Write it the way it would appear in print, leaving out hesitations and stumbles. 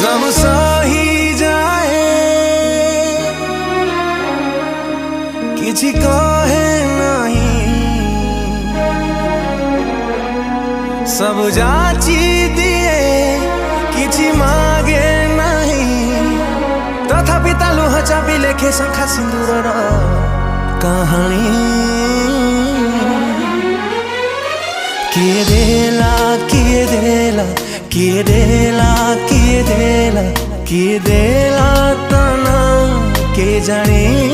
सब सही जाए किसी कहे नहीं, सब जाची दिए किसी मागे नहीं, तथापि ता लुह चापी लेखे शंखा सिंदूर कहानी। किए देला किए देला किए देला किए देला किए देला तना के जानी।